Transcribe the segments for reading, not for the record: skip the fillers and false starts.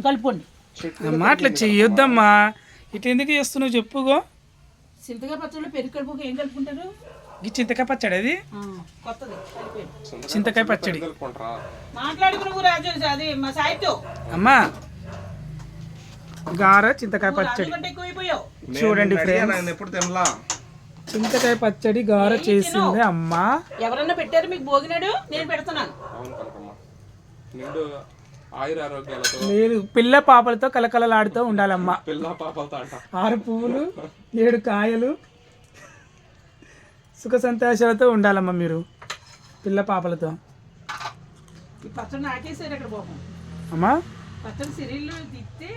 కలుపుకోండి. అమ్మా అట్లా చెయ్యొద్దమ్మా. ఇట్లా ఎందుకు చేస్తున్నావు చెప్పుగో. చింతకాయ పచ్చడిలో పెరుగు కలుపుకు ఏం కలుపుకుంటారు? ఈ చింతకాయ పచ్చడి అది కొత్తది చింతకాయ పచ్చడి మాట్లాడుకున్నావు రాజు. అది మా సాహిత్యం. అమ్మా గార చింతకాయ పచ్చడి ఎక్కువైపోయావు. చూడండి ఫ్రెండ్స్, ఎప్పుడు తినలా చింతకాయ పచ్చడి గార చేసింది అమ్మా. ఎవరన్నా పెట్టారు మీకు భోగినాడు? నేను పెడుతున్నాను. నిండు ఆయుర ఆరోగ్యాలతో లేదు, పిల్ల పాపలతో కలకలలాడుతూ ఉండాలమ్మా. పిల్ల పాపలతో అంట 6 పువ్వులు 7 కాయలు సుఖ సంతోషాలతో ఉండాలమ్మా మీరు పిల్ల పాపలతో. ఈ పచ్చడి నాకేసారు అక్కడ బాబు. అమ్మా పచ్చడి సిరీల్లో తిస్తే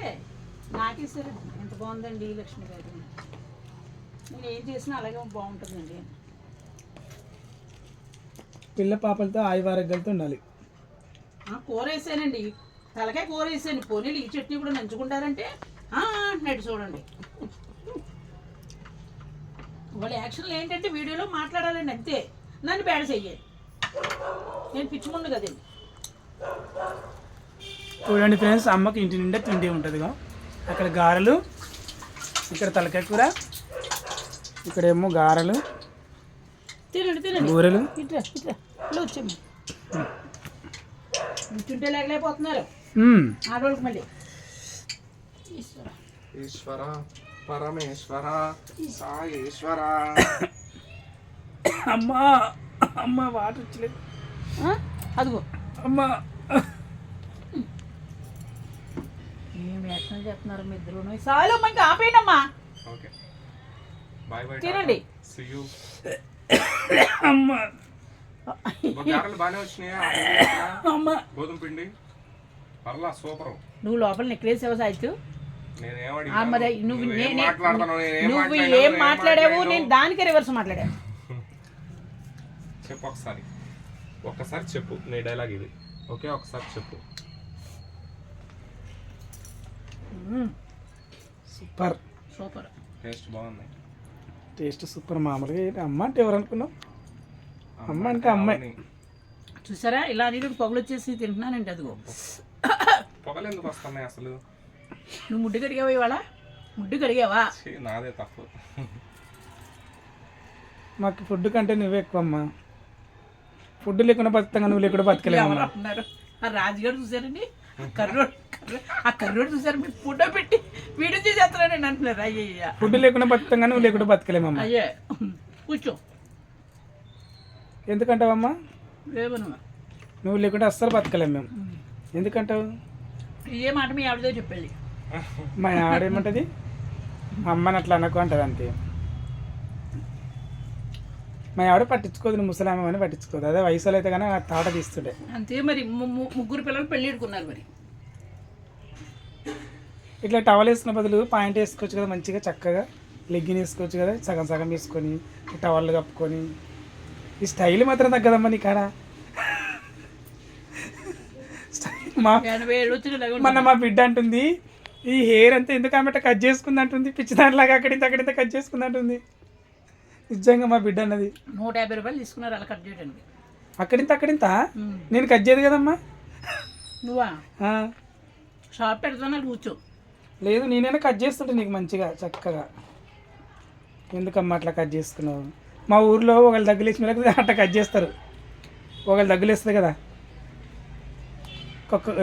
నాకేసారు. ఎంత బాగుందండి లక్ష్మి గారు. నేను ఏం చేసినా అలాగే బాగుంటుందండి. పిల్ల పాపలతో ఆయువారోగ్యాలతో ఉండాలి. కూర వేసానండి, తలకాయ కూర వేసాను. పోనీలు ఈ చట్నీ కూడా నంచుకుంటారంటే అంటున్నాడు. చూడండి వాళ్ళ యాక్షన్లు ఏంటంటే వీడియోలో మాట్లాడాలండి అంతే, నన్ను బ్యాడ్ చెయ్యాలి. నేను పిచ్చుకుండు కదండి. చూడండి ఫ్రెండ్స్, అమ్మకి ఇంటి నిండా తిండి ఉంటుందిగా. అక్కడ గారెలు, ఇక్కడ తలకాయ కూర, ఇక్కడేమో గారెలు, తినండి తినండి. బూరెలు. ఇట్లా ఇట్లా ఇలా వచ్చాము. కూర్చుంటే లేకపోతున్నారు ఆడవాళ్ళకి. మళ్ళీ ఈశ్వర పరమేశ్వర సాయేశ్వర. అమ్మా అమ్మ వాటర్ వచ్చలేదు. అదిగో అమ్మా ఏం యాక్షన్ చేస్తున్నారు మీ ఇద్దరు? చాలు ఇంకా ఆపేయండమ్మా. Okay bye bye. తినండి. See you. అమ్మా గారెలు బాగానే వచ్చినాయా? అమ్మా గోధుమ పిండి పర్లా సూపర్. నువ్వు లోపల నెక్లేసావు సాయితు. మరి నువ్వు నువ్వు ఏం మాట్లాడావు? నేను దానికి రివర్స్ మాట్లాడాను. చెప్పు ఒక్కసారి చెప్పు నీ డైలాగ్ ఇది. ఓకే ఒకసారి చెప్పు. Super super. టేస్ట్ బాగుంది. Taste super. మామూలుగా అమ్మ అంటే ఎవరు అనుకున్నావు? అమ్మ అంటే అమ్మాయి. చూసారా ఇలా నేను పొగలు వచ్చేసి తింటున్నానండి. అదిగో పొగలు ఎందుకు వస్తున్నాయి అసలు? నువ్వు ముడ్డు కడిగావా ఇవాళ? ముడ్డు కడిగావా? నాదే తప్పు. మాకు ఫుడ్ కంటే నువ్వే ఎక్కువ అమ్మా. ఫుడ్ లేకుండా బతుకుతాగా, నువ్వు లేకుండా బతకలేము. ఆ రాజుగారు చూసారండి, ఆ కర్రోడు చూసారు. మీరు ఫుడ్ పెట్టి వీడియో చేసేస్తున్నానండి అంటున్నారు. అయ్యయ్య ఫుడ్ లేకుండా బతుకుతాగా, నువ్వు లేకుండా బతకలేమమ్మా. అయ్యే కూర్చో. ఎందుకంటావమ్మా? లేవను నువ్వు లేకుండా అస్సలు బతకలేము మేము. ఎందుకంటావు? ఇదే మాట మీ ఆవిడతో చెప్పేది. మా ఆడేమంటది? మా అమ్మని అట్లా అనకు అంటది అంతే. మా ఆవిడ పట్టించుకోదు, నువ్వు ముసలామె అని పట్టించుకోదు. అదే వయసులో అయితే కానీ తాట తీస్తుండే అంతే. మరి ముగ్గురు పిల్లలు పెళ్ళి ఎడుకున్నారు. మరి ఇట్లా టవల్ వేసుకున్న బదులు పాయింట్ వేసుకోవచ్చు కదా, మంచిగా చక్కగా లెగ్గిన్ వేసుకోవచ్చు కదా, సగం సగం వేసుకొని టవల్ కప్పుకొని. ఈ స్టైల్ మాత్రం తగ్గదమ్మా నీ కాడ. మొన్న మా బిడ్డ అంటుంది, ఈ హెయిర్ అంతా ఎందుకు ఆమె కట్ చేసుకుంది అంటుంది. పిచ్చిదానిలాగా అక్కడింత కట్ చేసుకుంది అంటుంది. నిజంగా మా బిడ్డ అన్నది. 150 రూపాయలు తీసుకున్నారు అలా కట్ చేయడానికి. అక్కడింత నేను కట్ చేయదు కదమ్మా. నువ్వా షాప్ పెడతాను కూర్చో. లేదు, నేనైనా కట్ చేస్తుంటే నీకు మంచిగా చక్కగా. ఎందుకమ్మా అట్లా కట్ చేసుకున్నావు? మా ఊర్లో ఒకళ్ళు దగ్గులేసిన అట్లా కట్ చేస్తారు. ఒకళ్ళు దగ్గులేస్తుంది కదా,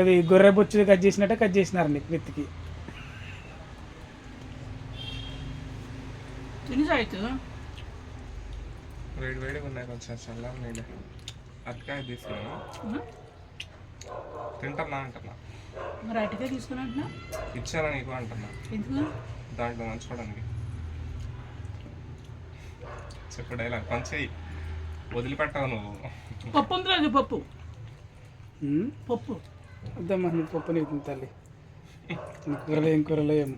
అది గొర్రె బొచ్చుది కట్ చేసినట్టే కట్ చేసినారు నీకు నెత్తికి. వేడి వేడిగా ఉన్నాయి, కొంచెం చల్లని నీళ్ళు. అరటికాయ తీసుకున్నాను, తింటున్నా అంటున్నా. మరి అరటికాయ తీసుకున్నా అంటున్నా. ఇచ్చానా నీకు అంటున్నా. ఎందుకు? దాంట్లో మంచుకోవడానికి. చెప్పు డైలాగ్ పంచేయి, వదిలిపెట్టావు నువ్వు. పప్పు ఉంది, పప్పు పప్పు వద్దమ్మా. నీ పప్పు నీకు తల్లి. కూరలో ఏం కూరలో ఏం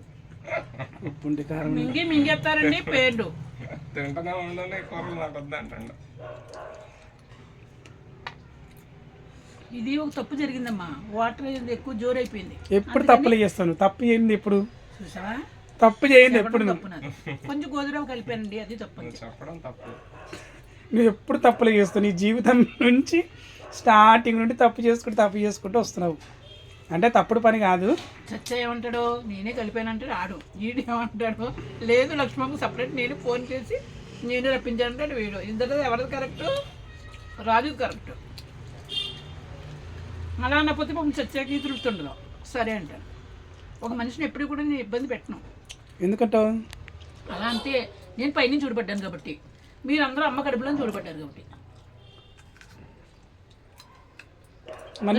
ఉప్పు ఉంటే కారం మింగేస్తారండి పేర్లు. తింటనే ఉండాలి, కూరలు నాకు వద్దంటండి. ఇది ఒక తప్పు జరిగిందమ్మా. వాటర్ ఎక్కువ జోరైపోయింది. ఎప్పుడు తప్పులు చేస్తాను? తప్పు చేయండి ఎప్పుడు? చూసావా? తప్పు చేయండి ఎప్పుడు? కొంచెం గోధుమ కలిపానండి, అది తప్పు. చెప్పడం తప్పు. నువ్వు ఎప్పుడు తప్పులు చేస్తావు? నీ జీవితం నుంచి స్టార్టింగ్ నుండి తప్పు చేసుకుంటూ వస్తున్నావు. అంటే తప్పుడు పని కాదు. చచ్చా ఏమంటాడు, నేనే కలిపానంటాడు ఆడు. వీడు ఏమంటాడు, లేదు లక్ష్మమ్మకు సపరేట్ నేను ఫోన్ చేసి నేనే రప్పించానంటాడు వీడు. ఇద్దరు ఎవరిది కరెక్ట్? రాజు కరెక్ట్. అలా అన్నపోతే పాపం చచ్చాకి తృప్తి ఉండదు. సరే అంటాను. ఒక మనిషిని ఎప్పుడు కూడా నేను ఇబ్బంది పెట్టను. ఎందుకంటావు? అలా అంతే. నేను పైనుంచి చూడబడ్డాను కాబట్టి, మీరందరూ అమ్మ కడుపులో చూడబడ్డారు కాబట్టి.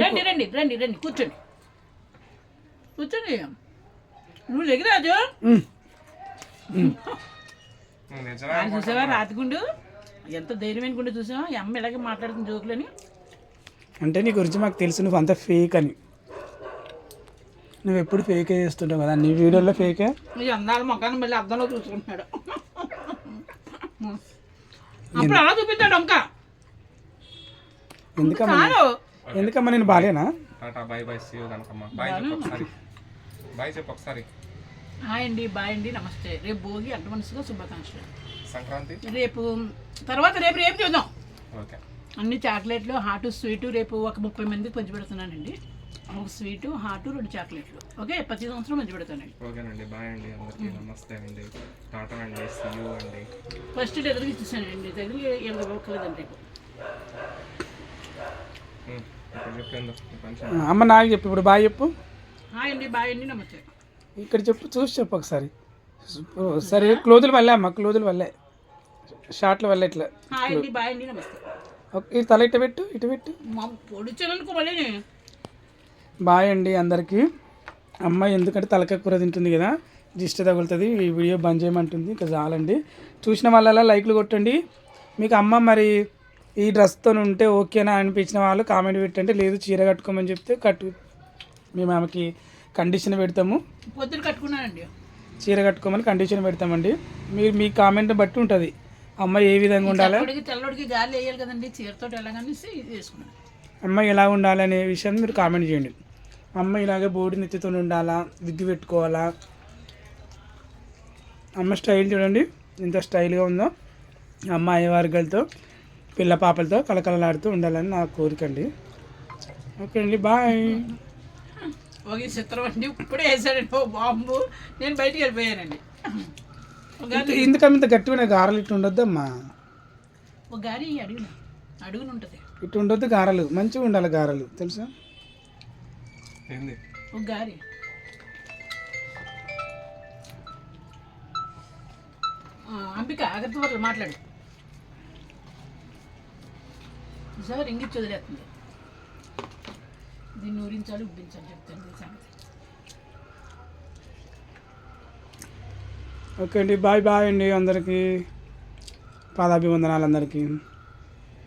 రండి రండి రండి రండి కూర్చోండి కూర్చోండి. నువ్వు దగ్గర రాజు చూసావా రాతిగుండు ఎంత ధైర్యమైన గుండు చూసావా? ఈ అమ్మ ఇలాగే మాట్లాడుతున్న జోకులని. అంటే నీ గురించి మాకు తెలుసు నువ్వు అంత ఫేక్ అని. నువ్వు ఎప్పుడు ఫేకే చేస్తుంటావు కదా, నీ వీడియోలో ఫేకే. నీ అందాల మొఖాన్ని మళ్ళీ అద్దంలో చూసుకుంటున్నాడు. అప్పుడు అలా చూపిస్తాడు ఇంకా. ఎందుకమ్మా నేను బాలేనా? Bye bye see you Kanakamma. Bye చెప్పు ఒకసారి. బాయ్ చెప్పు ఒకసారి. హాయ్ అండి, బాయ్ అండి, నమస్తే. రేపు భోగి అడ్వాన్స్గా శుభాకాంక్షలు. సంక్రాంతి రేపు రేపు చూద్దాం. ఓకే. అన్ని చాక్లెట్లు, హాటు, స్వీటు రేపు ఒక 30 మందికి పంచి పెడుతున్నానండి. ఒక స్వీటు, హాటు, 2 చాక్లెట్లు. ఓకే, ప్రతి సంవత్సరం పంచి పెడతానండి. ఓకేనండి. బాయ్ అండి అందరికీ. నమస్తే అండి. టాటా అండి. సీ యూ అండి. ఫస్ట్ ఎదురుకి ఇచ్చేసానండి. దగ్గరికి ఏం ఇవ్వక్కర్లేదండి రేపు. అమ్మ నాకు చెప్పు ఇప్పుడు. బాయ్ చెప్పు. హాయ్ అండి, బాయ్ అండి, నమస్తే. ఇక్కడ చెప్పు, చూసి చెప్పు ఒకసారి. సరే క్లోజులు వల్లే అమ్మ, క్లోజులు వల్లే, షార్ట్ల వల్ల ఇట్లా. హాయ్ అండి, బాయ్ అండి, నమస్తే. ఈ తల ఇటు పెట్టు, ఇటు పెట్టు. మా పొడిచాననుకో మళ్ళీ. బాయ్ అండి అందరికీ. అమ్మ ఎందుకంటే తలకాయ కూర తింటుంది కదా, దిష్టి తగులుతుంది, ఈ వీడియో బంద్ చేయమంటుంది. ఇంకా చాలండి. చూసిన వాళ్ళ లైక్లు కొట్టండి. మీకు అమ్మ మరి ఈ డ్రెస్తో ఉంటే ఓకేనా అనిపించిన వాళ్ళు కామెంట్ పెట్టండి. లేదు చీర కట్టుకోమని చెప్తే మేము ఆమెకి కండిషన్ పెడతాము. పొద్దున కట్టుకున్నానండి. చీర కట్టుకోమని కండిషన్ పెడతామండి. మీరు మీ కామెంట్ బట్టి ఉంటుంది అమ్మ ఏ విధంగా ఉండాలి. తెల్లడికి గాలి వేయాలి కదండి, చీరతో ఎలాగనేసి ఇది వేసుకున్నాను. అమ్మ ఎలా ఉండాలి అనే విషయాన్ని మీరు కామెంట్ చేయండి. అమ్మ ఇలాగే బోడి నెత్తితో ఉండాలా, విగ్గు పెట్టుకోవాలా? అమ్మ స్టైల్ చూడండి ఎంత స్టైల్గా ఉందో. అమ్మ అయ్యవారిగలతో పిల్ల పాపలతో కలకలలాడుతూ ఉండాలని నా కోరిక అండి. ఓకే అండి, బాయ్. ఒక చిత్రం అండి ఇప్పుడే వేసాడండి ఓ బాంబు. నేను బయటికి వెళ్ళిపోయానండి. ఎందుకమ్మ ఇంత గట్టిగా గారెలు ఇట్టు ఉండొద్దమ్మా. ఒక గారి అడుగున ఉంటుంది. ఇటు ఉండొద్దు గారెలు, మంచిగా ఉండాలి గారెలు, తెలుసా? ఒక గారి అంబిక అగర్త వాళ్ళు మాట్లాడు సార్. ఇంగిచ్చి వదిలేస్తుంది. దీన్ని ఊరించాలి, ఉబ్బించాలి చెప్తాను సంగతి. ఓకే అండి, బాయ్ బాయ్ అండి అందరికీ. పాదాభివందనాలు అందరికీ.